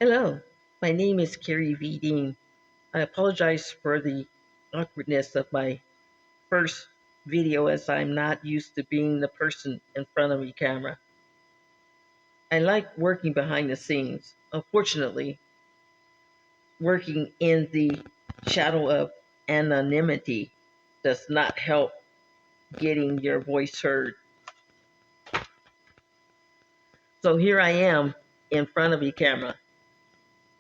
Hello, my name is Carrie V. Dean. I apologize for the awkwardness of my first video as I'm not used to being the person in front of the camera. I like working behind the scenes. Unfortunately, working in the shadow of anonymity does not help getting your voice heard. So here I am in front of the camera.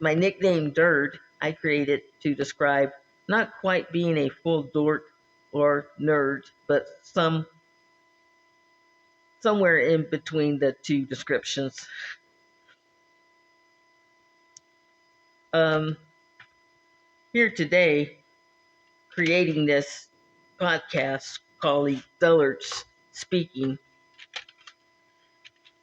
My nickname Dird I created to describe not quite being a full dork or nerd, but somewhere in between the two descriptions. Um, Here today, creating this podcast called Speaking,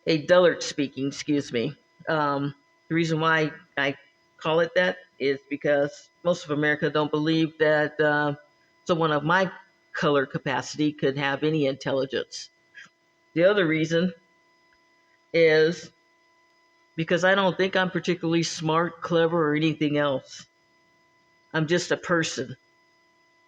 excuse me. The reason why I call it that is because most of America don't believe that someone of my color capacity could have any intelligence. The other reason is because I don't think I'm particularly smart, clever, or anything else. I'm just a person.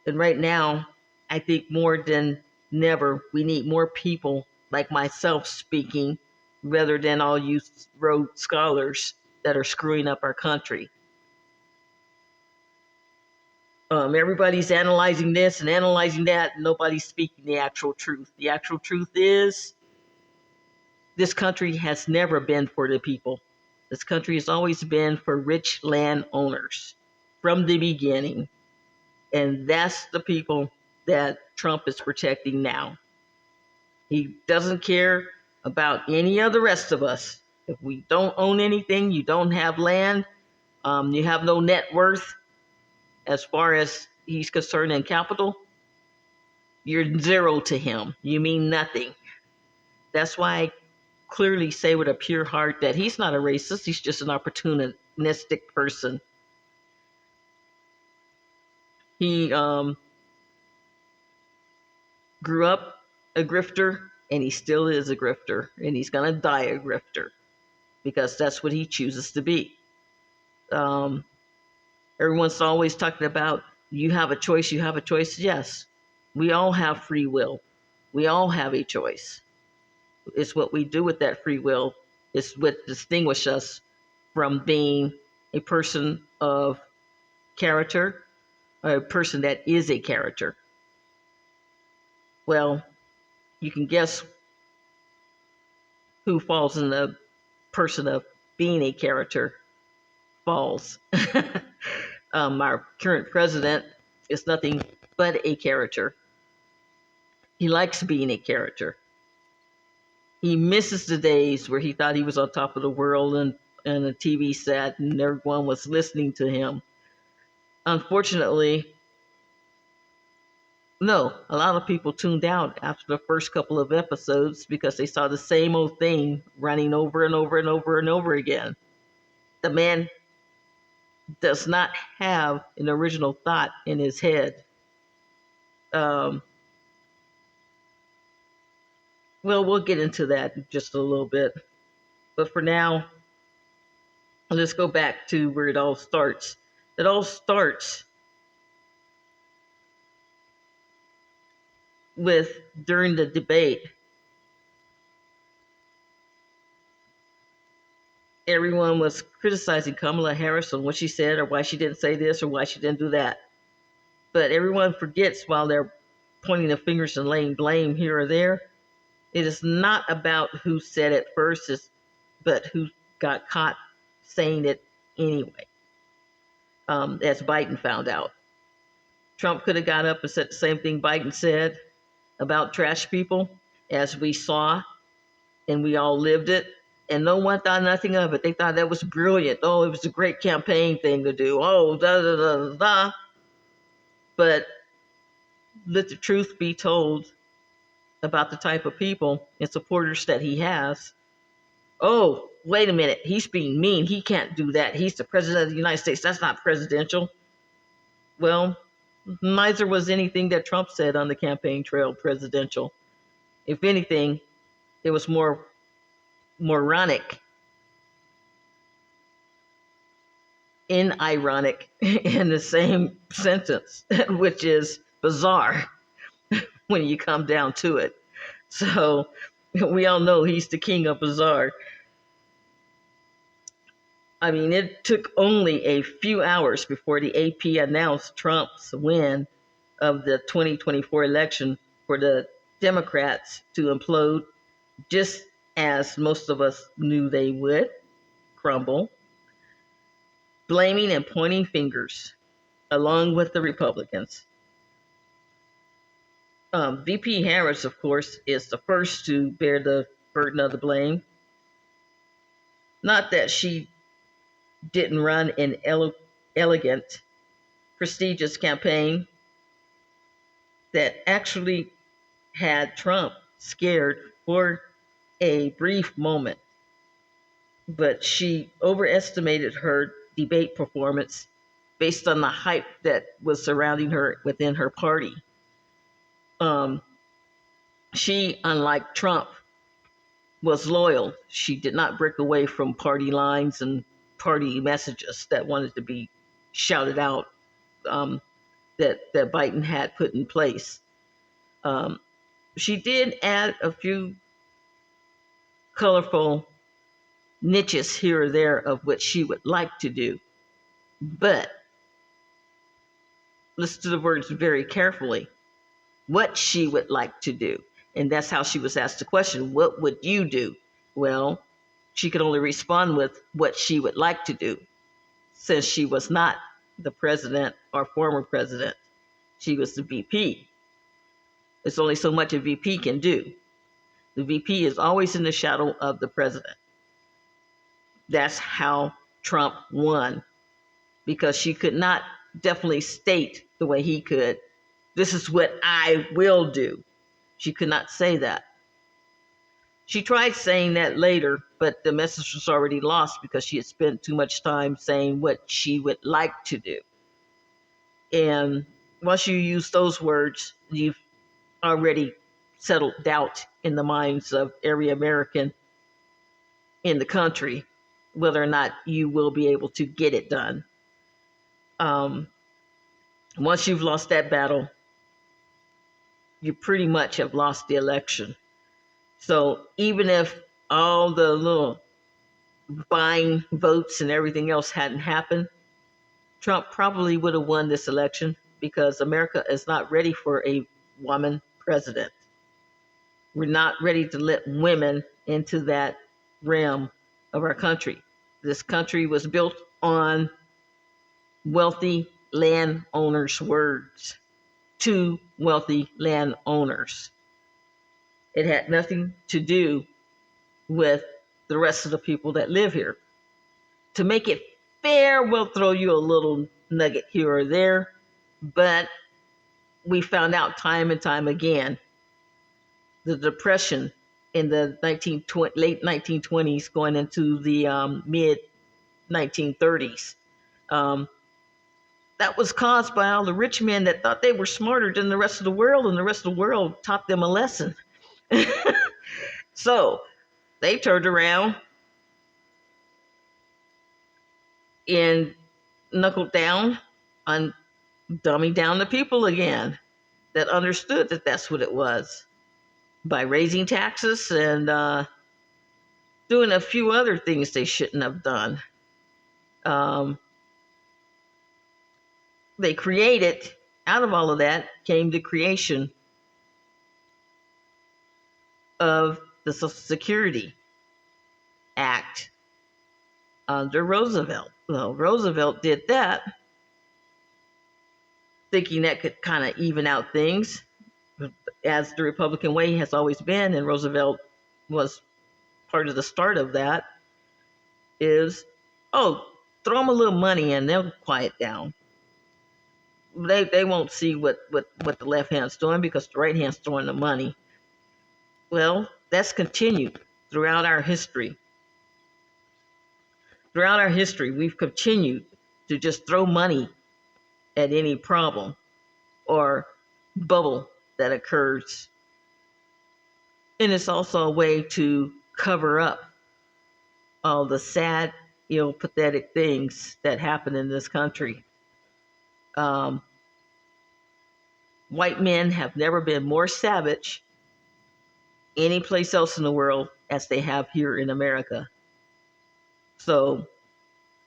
And right now, I think more than never, we need more people like myself speaking rather than all you rogue scholars that are screwing up our country. Everybody's analyzing this and analyzing that, and nobody's speaking the actual truth. The actual truth is this country has never been for the people. This country has always been for rich landowners from the beginning. And that's the people that Trump is protecting now. He doesn't care about any of the rest of us. If we don't own anything, you don't have land, you have no net worth as far as he's concerned in capital, you're zero to him. You mean nothing. That's why I clearly say with a pure heart that he's not a racist, he's just an opportunistic person. He grew up a grifter and he still is a grifter and he's going to die a grifter because that's what he chooses to be. Um, Everyone's always talking about you have a choice, you have a choice. Yes, we all have free will. We all have a choice. It's what we do with that free will is what distinguishes us from being a person of character or a person that is a character. Well, you can guess who falls in the person of being a character falls. Our current president is nothing but a character. He likes being a character. He misses the days where he thought he was on top of the world and the TV set and everyone was listening to him. Unfortunately, no, a lot of people tuned out after the first couple of episodes because they saw the same old thing running over and over and over and over again. The man does not have an original thought in his head. Um, well, we'll get into that in just a little bit. But for now, let's go back to where it all starts. It all starts with during the debate, everyone was criticizing Kamala Harris on what she said or why she didn't say this or why she didn't do that. But everyone forgets while they're pointing the fingers and laying blame here or there, it is not about who said it first, but who got caught saying it anyway, as Biden found out. Trump could have got up and said the same thing Biden said about trash people, as we saw, and we all lived it. And no one thought nothing of it. They thought that was brilliant. Oh, it was a great campaign thing to do. Oh, da da da da da. But let the truth be told about the type of people and supporters that he has. Oh, wait a minute. He's being mean. He can't do that. He's the president of the United States. That's not presidential. Well, neither was anything that Trump said on the campaign trail presidential. If anything, it was more moronic. in ironic in the same sentence, which is bizarre when you come down to it. So we all know he's the king of bizarre. I mean, it took only a few hours before the AP announced Trump's win of the 2024 election for the Democrats to implode, just as most of us knew they would crumble, blaming and pointing fingers along with the Republicans. VP Harris, of course, is the first to bear the burden of the blame. Not that she didn't run an elegant, prestigious campaign that actually had Trump scared for a brief moment, but she overestimated her debate performance based on the hype that was surrounding her within her party. Um, she, unlike Trump, was loyal. She did not break away from party lines and party messages that wanted to be shouted out, um, that Biden had put in place. Um, she did add a few colorful niches here or there of what she would like to do, but listen to the words very carefully. What she would like to do. And that's how she was asked the question, what would you do? Well, she could only respond with what she would like to do, since she was not the president or former president. She was the VP. It's only so much a VP can do. The VP is always in the shadow of the president. That's how Trump won, because she could not definitely state the way he could, this is what I will do. She could not say that. She tried saying that later, but the message was already lost because she had spent too much time saying what she would like to do. And once you use those words, you've already settled doubt in the minds of every American in the country whether or not you will be able to get it done. Um, Once you've lost that battle, you pretty much have lost the election. So even if all the little buying votes and everything else hadn't happened, Trump probably would have won this election, because America is not ready for a woman president. We're not ready to let women into that realm of our country. This country was built on wealthy landowners' words to wealthy landowners. It had nothing to do with the rest of the people that live here. To make it fair, we'll throw you a little nugget here or there, but we found out time and time again the Depression in the late 1920s going into the mid 1930s. Um, that was caused by all the rich men that thought they were smarter than the rest of the world, and the rest of the world taught them a lesson. So they turned around and knuckled down on dumbing down the people again that understood that that's what it was, by raising taxes and doing a few other things they shouldn't have done. Um, they created, out of all of that, came the creation of the Social Security Act under Roosevelt. Well, Roosevelt did that, thinking that could kind of even out things, as the Republican way has always been, and Roosevelt was part of the start of that, is, oh, throw them a little money and they'll quiet down. They won't see what the left hand's doing because the right hand's throwing the money. Well, that's continued throughout our history. Throughout our history, we've continued to just throw money at any problem or bubble that occurs. And it's also a way to cover up all the sad pathetic things that happen in this country. Um, White men have never been more savage any place else in the world as they have here in America. So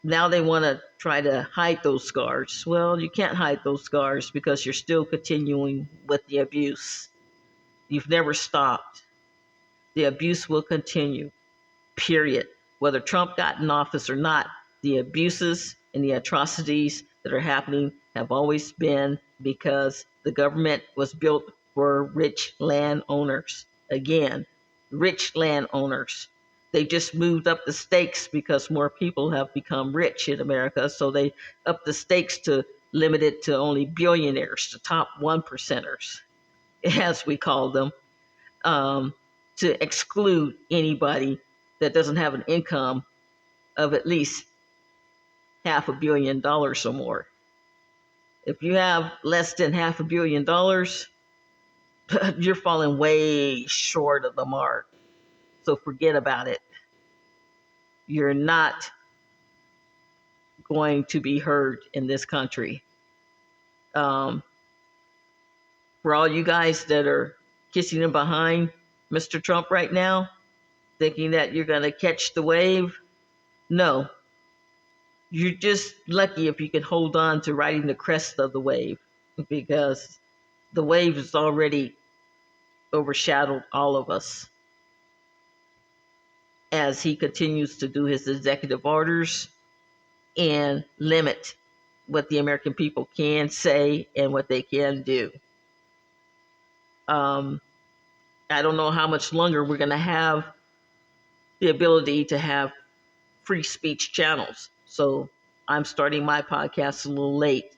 now they want to try to hide those scars. Well, you can't hide those scars because you're still continuing with the abuse. You've never stopped. The abuse will continue, period. Whether Trump got in office or not, the abuses and the atrocities that are happening have always been because the government was built for rich landowners. Again, rich landowners. They just moved up the stakes because more people have become rich in America. So they upped the stakes to limit it to only billionaires, the top one percenters, as we call them, to exclude anybody that doesn't have an income of at least $500 million or more. If you have less than $500 million, you're falling way short of the mark. So forget about it. You're not going to be heard in this country. Um, for all you guys that are kissing him behind Mr. Trump right now, thinking that you're going to catch the wave, no. You're just lucky if you can hold on to riding the crest of the wave, because the wave has already overshadowed all of us as he continues to do his executive orders and limit what the American people can say and what they can do. Um, I don't know how much longer we're going to have the ability to have free speech channels. So I'm starting my podcast a little late,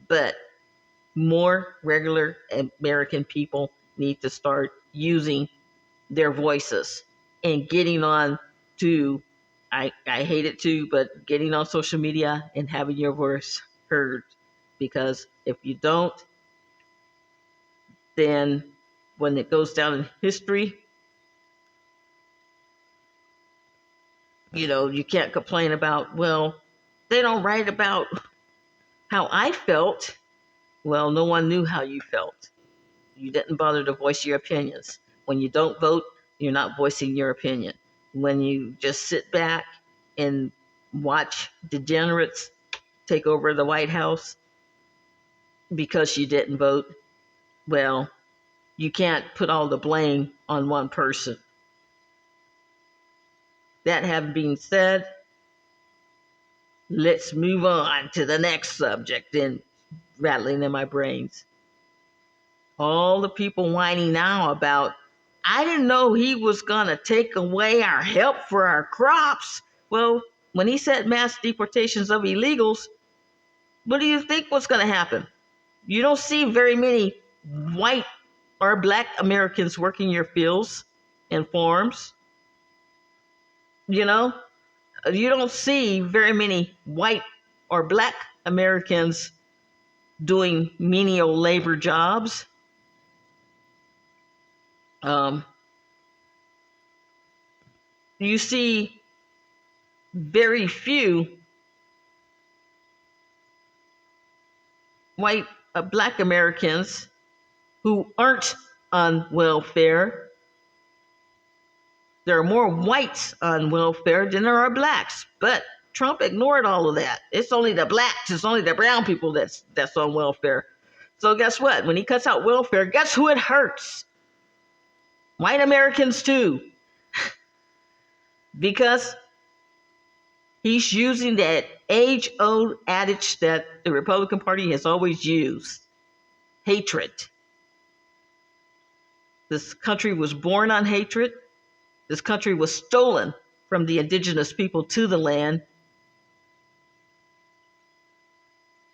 but more regular American people need to start using their voices and getting on to, I hate it too, but getting on social media and having your voice heard. Because if you don't, then when it goes down in history, you can't complain about, well, they don't write about how I felt. Well, no one knew how you felt. You didn't bother to voice your opinions. When you don't vote, you're not voicing your opinion. When you just sit back and watch degenerates take over the White House because you didn't vote, well, you can't put all the blame on one person. That having been said, let's move on to the next subject and rattling in my brains. All the people whining now about, I didn't know he was going to take away our help for our crops. Well, when he said mass deportations of illegals, what do you think was going to happen? You don't see very many white or black Americans working your fields and farms. You don't see very many white or black Americans doing menial labor jobs. You see very few white black Americans who aren't on welfare. There are more whites on welfare than there are blacks, but Trump ignored all of that. It's only the blacks, it's only the brown people that's on welfare. So guess what? When he cuts out welfare, guess who it hurts? White Americans too. Because he's using that age-old adage that the Republican Party has always used: hatred. This country was born on hatred. This country was stolen from the indigenous people to the land.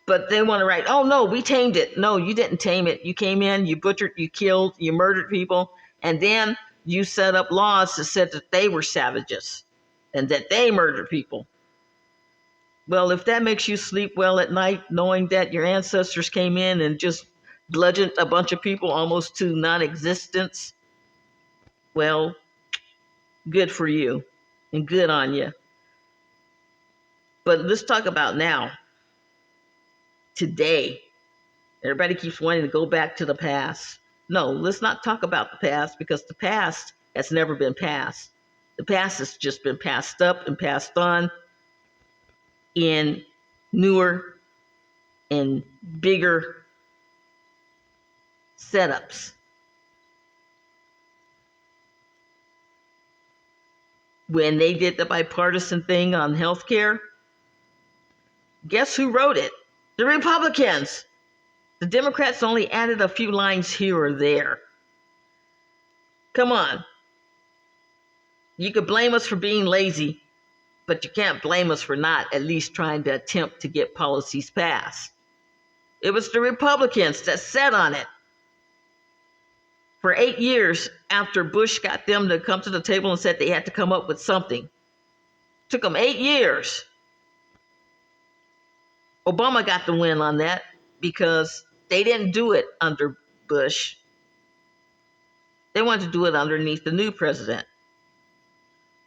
But they want to write, oh no, we tamed it. No, you didn't tame it. You came in, you butchered, you killed, you murdered people, and then you set up laws that said that they were savages and that they murdered people. Well, if that makes you sleep well at night, knowing that your ancestors came in and just bludgeoned a bunch of people almost to non-existence, well, good for you and good on you. But let's talk about now, today. Everybody keeps wanting to go back to the past. No, let's not talk about the past, because the past has never been past. The past has just been passed up and passed on in newer and bigger setups. When they did the bipartisan thing on healthcare, guess who wrote it? The Republicans. The Democrats only added a few lines here or there. Come on. You could blame us for being lazy, but you can't blame us for not at least trying to attempt to get policies passed. It was the Republicans that sat on it for 8 years after Bush got them to come to the table and said they had to come up with something. Took them 8 years. Obama got the win on that because they didn't do it under Bush. They wanted to do it underneath the new president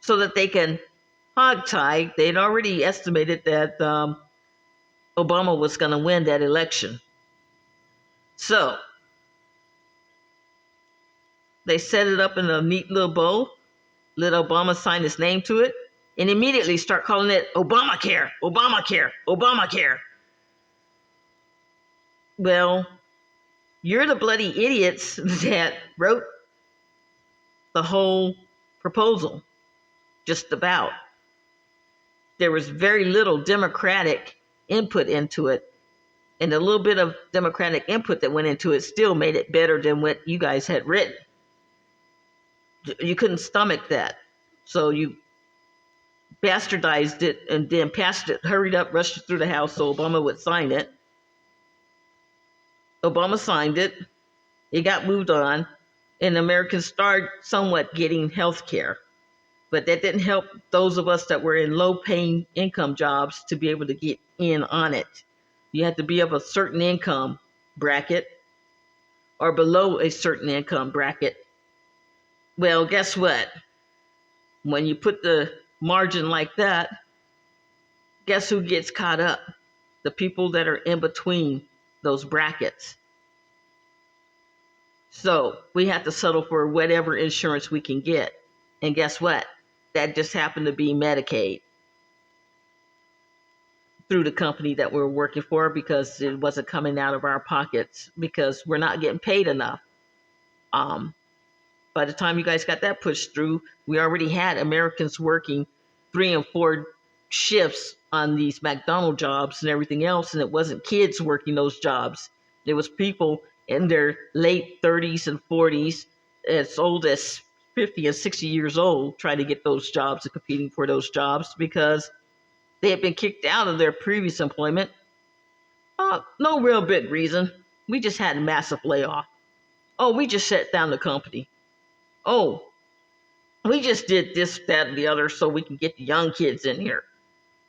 so that they can hogtie. They'd already estimated that Obama was going to win that election. So they set it up in a neat little bow, let Obama sign his name to it, and immediately start calling it Obamacare, Obamacare, Obamacare. Well, you're the bloody idiots that wrote the whole proposal, just about. There was very little Democratic input into it. And the little bit of Democratic input that went into it still made it better than what you guys had written. You couldn't stomach that. So you bastardized it and then passed it, hurried up, rushed it through the House so Obama would sign it. Obama signed it. It got moved on. And Americans started somewhat getting health care. But that didn't help those of us that were in low-paying income jobs to be able to get in on it. You had to be of a certain income bracket or below a certain income bracket. Well, guess what? When you put the margin like that, guess who gets caught up? The people that are in between those brackets. So we have to settle for whatever insurance we can get. And guess what? That just happened to be Medicaid through the company that we were working for, because it wasn't coming out of our pockets because we're not getting paid enough. By the time you guys got that pushed through, we already had Americans working 3 and 4 shifts on these McDonald jobs and everything else, and it wasn't kids working those jobs. It was people in their late 30s and 40s, as old as 50 and 60 years old, trying to get those jobs and competing for those jobs because they had been kicked out of their previous employment. No real big reason. We just had a massive layoff. Oh, we just shut down the company. Oh, we just did this, that, and the other so we can get the young kids in here.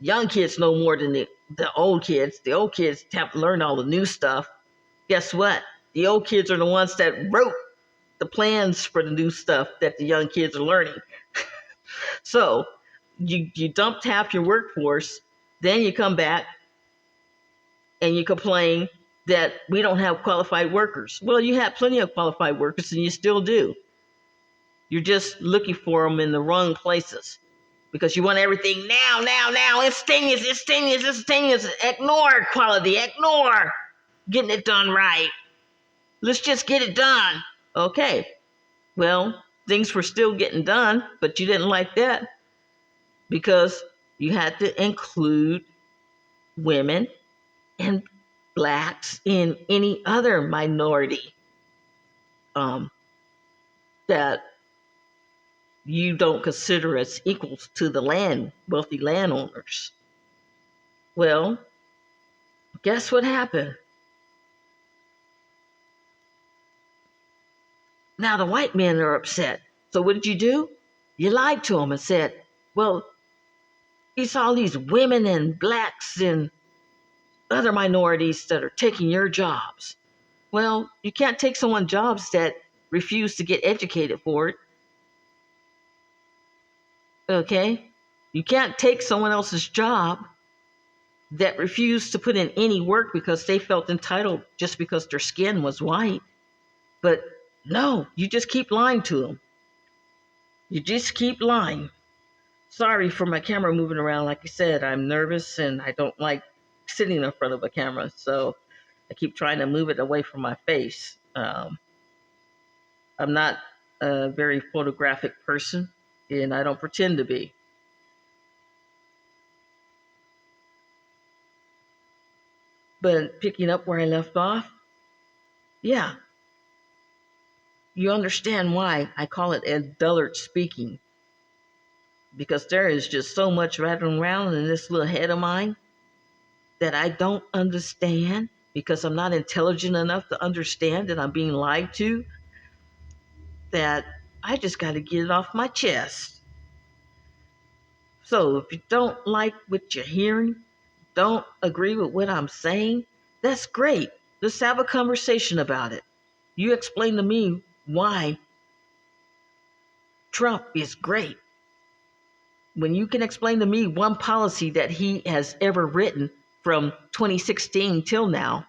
Young kids know more than the old kids. The old kids have to learn all the new stuff. Guess what? The old kids are the ones that wrote the plans for the new stuff that the young kids are learning. So you dumped half your workforce, then you come back and you complain that we don't have qualified workers. Well, you have plenty of qualified workers and you still do. You're just looking for them in the wrong places because you want everything now, instantaneous. Ignore quality, ignore getting it done right. Let's just get it done. Okay, well, things were still getting done, but you didn't like that because you had to include women and blacks in any other minority that you don't consider as equals to the wealthy landowners. Well, guess what happened? Now the white men are upset. So what did you do? You lied to them and said, well, it's all these women and blacks and other minorities that are taking your jobs. Well, you can't take someone's jobs that refuse to get educated for it. Okay? You can't take someone else's job that refused to put in any work because they felt entitled just because their skin was white. But no, you just keep lying to them. You just keep lying. Sorry for my camera moving around. Like I said, I'm nervous and I don't like sitting in front of a camera. So I keep trying to move it away from my face. I'm not a very photographic person and I don't pretend to be. But picking up where I left off, yeah, you understand why I call it adult speaking. Because there is just so much rattling around in this little head of mine that I don't understand because I'm not intelligent enough to understand that I'm being lied to, that I just got to get it off my chest. So if you don't like what you're hearing, don't agree with what I'm saying, that's great. Let's have a conversation about it. You explain to me why Trump is great. When you can explain to me one policy that he has ever written from 2016 till now,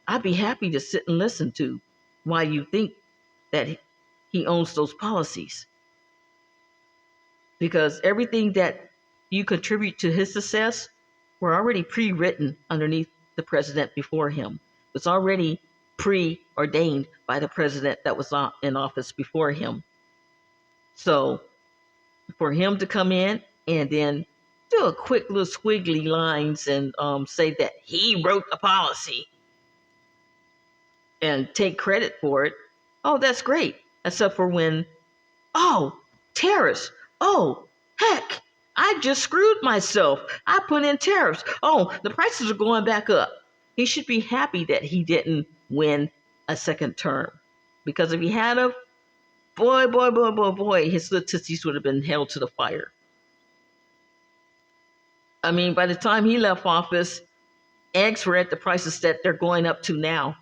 I'd be happy to sit and listen to why you think that he owns those policies. Because everything that you contribute to his success were already pre-written underneath the president before him. It was already preordained by the president that was in office before him. So for him to come in and then do a quick little squiggly lines and say that he wrote the policy and take credit for it, oh, that's great. Except for when, oh, tariffs. Oh, heck, I just screwed myself. I put in tariffs. Oh, the prices are going back up. He should be happy that he didn't win a second term. Because if he had a, boy, his statistics would have been held to the fire. I mean, by the time he left office, eggs were at the prices that they're going up to now.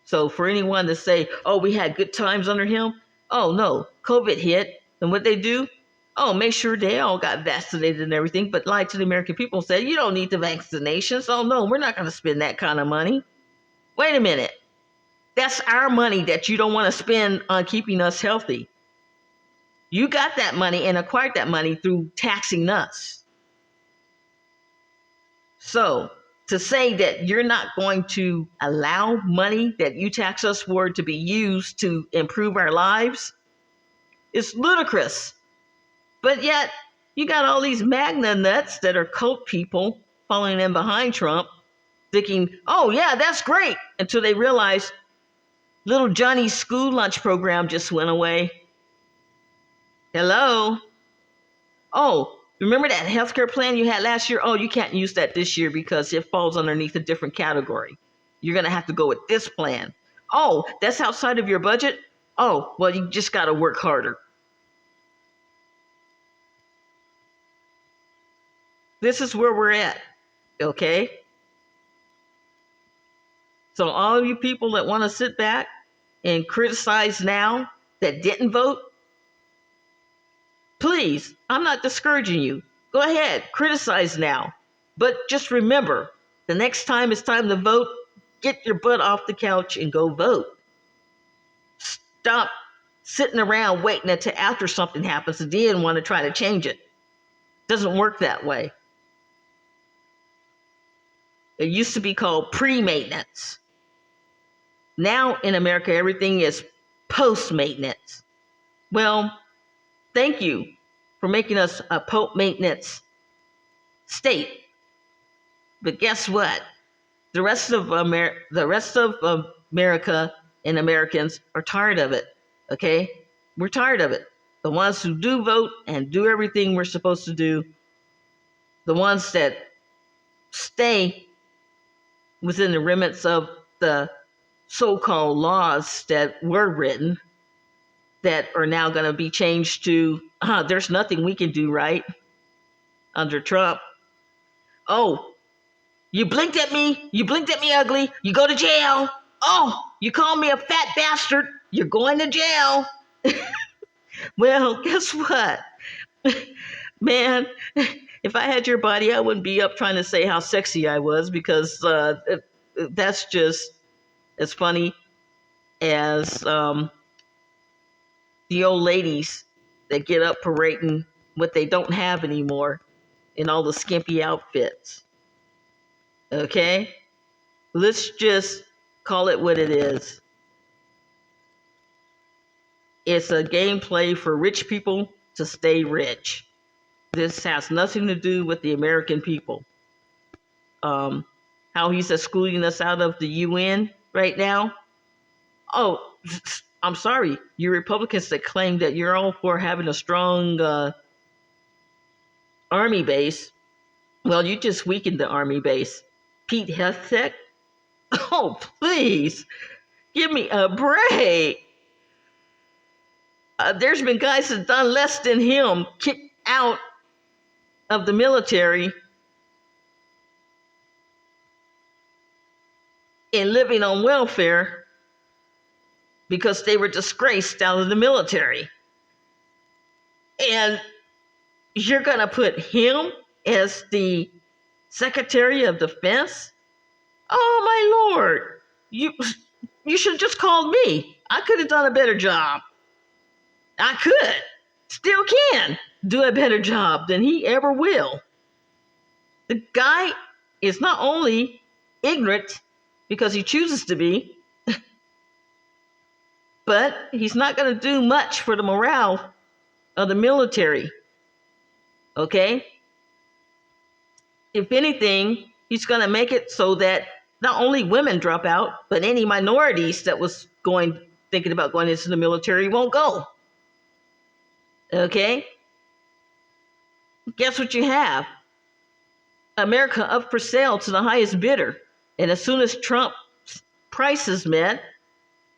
So for anyone to say, oh, we had good times under him, oh no, COVID hit. And what they do? Oh, make sure they all got vaccinated and everything, but lied to the American people and said, you don't need the vaccinations. Oh no, we're not going to spend that kind of money. Wait a minute. That's our money that you don't want to spend on keeping us healthy. You got that money and acquired that money through taxing us. So to say that you're not going to allow money that you tax us for to be used to improve our lives is ludicrous. But yet you got all these magna nuts that are cult people following in behind Trump thinking, oh yeah, that's great, until they realize little Johnny's school lunch program just went away. Hello? Oh, remember that healthcare plan you had last year? Oh, you can't use that this year because it falls underneath a different category. You're going to have to go with this plan. Oh, that's outside of your budget? Oh, well, you just got to work harder. This is where we're at, okay? So all of you people that want to sit back and criticize now that didn't vote, please, I'm not discouraging you. Go ahead, criticize now. But just remember, the next time it's time to vote, get your butt off the couch and go vote. Stop sitting around waiting until after something happens and then want to try to change it. Doesn't work that way. It used to be called pre-maintenance. Now in America, everything is post-maintenance. Well, thank you for making us a post-maintenance state. But guess what? The rest of America and Americans are tired of it. Okay? We're tired of it. The ones who do vote and do everything we're supposed to do, the ones that stay within the limits of the so-called laws that were written, that are now going to be changed to, there's nothing we can do right under Trump. Oh, you blinked at me ugly, you go to jail. Oh, you call me a fat bastard, you're going to jail. Well, guess what? Man, if if I had your body, I wouldn't be up trying to say how sexy I was, because that's just as funny as the old ladies that get up parading what they don't have anymore in all the skimpy outfits. Okay? Let's just call it what it is. It's a gameplay for rich people to stay rich. This has nothing to do with the American people. How he's excluding us out of the UN right now. Oh, I'm sorry, you Republicans that claim that you're all for having a strong army base. Well, you just weakened the army base. Pete Hegseth? Oh, please, give me a break. There's been guys that done less than him, kicked out of the military and living on welfare because they were disgraced out of the military. And you're going to put him as the Secretary of Defense? Oh, my Lord. You should have just called me. I could have done a better job. I could. Still can do a better job than he ever will. The guy is not only ignorant because he chooses to be, but he's not going to do much for the morale of the military. Okay? If anything, he's going to make it so that not only women drop out, but any minorities that was thinking about going into the military won't go. Okay? Guess what you have? America up for sale to the highest bidder. And as soon as Trump's price is met,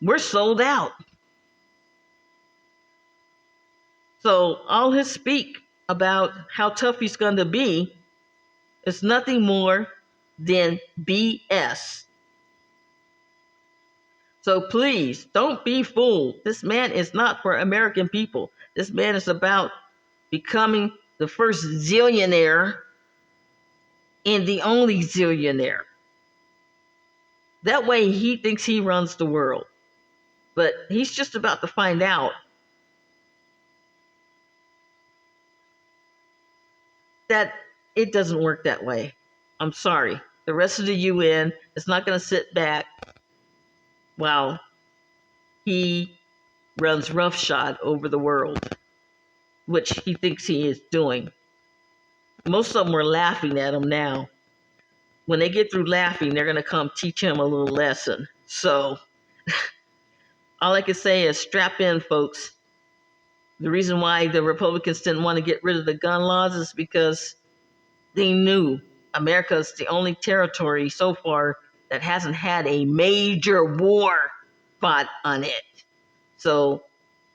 we're sold out. So all his speak about how tough he's going to be is nothing more than BS. So please, don't be fooled. This man is not for American people. This man is about becoming the first zillionaire and the only zillionaire. That way he thinks he runs the world. But he's just about to find out that it doesn't work that way. I'm sorry. The rest of the UN is not going to sit back while he runs roughshod over the world, which he thinks he is doing. Most of them are laughing at him now. When they get through laughing, they're going to come teach him a little lesson. So all I can say is strap in, folks. The reason why the Republicans didn't want to get rid of the gun laws is because they knew America is the only territory so far that hasn't had a major war fought on it. So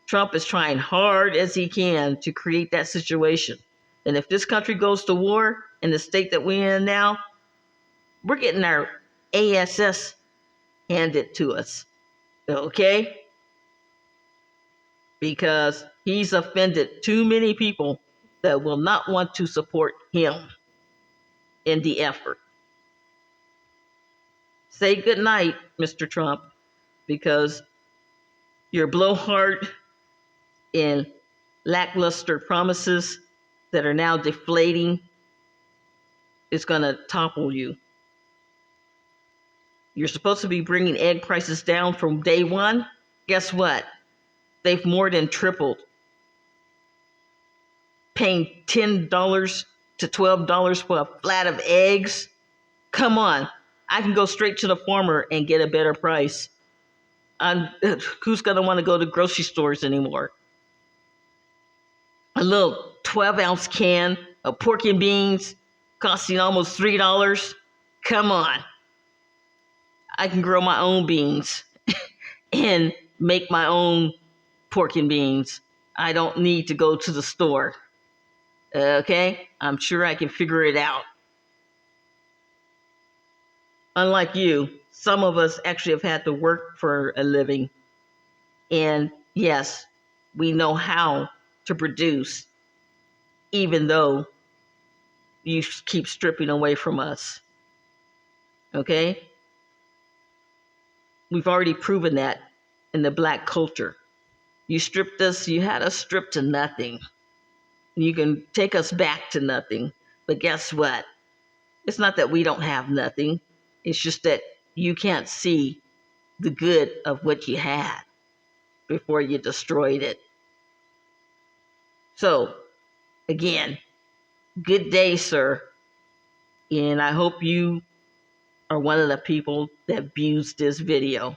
Trump is trying hard as he can to create that situation. And if this country goes to war in the state that we're in now, we're getting our ASS handed to us. Okay? Because he's offended too many people that will not want to support him in the effort. Say goodnight, Mr. Trump, because your blowhard and lackluster promises that are now deflating is going to topple you. You're supposed to be bringing egg prices down from day one. Guess what? They've more than tripled. Paying $10 to $12 for a flat of eggs? Come on. I can go straight to the farmer and get a better price. Who's going to want to go to grocery stores anymore? A little 12-ounce can of pork and beans costing almost $3. Come on. I can grow my own beans and make my own pork and beans. I don't need to go to the store. Okay? I'm sure I can figure it out. Unlike you, some of us actually have had to work for a living. And yes, we know how to produce, even though you keep stripping away from us. Okay? We've already proven that in the Black culture. You stripped us, you had us stripped to nothing. You can take us back to nothing. But guess what? It's not that we don't have nothing. It's just that you can't see the good of what you had before you destroyed it. So, again, good day, sir. And I hope you are one of the people that views this video.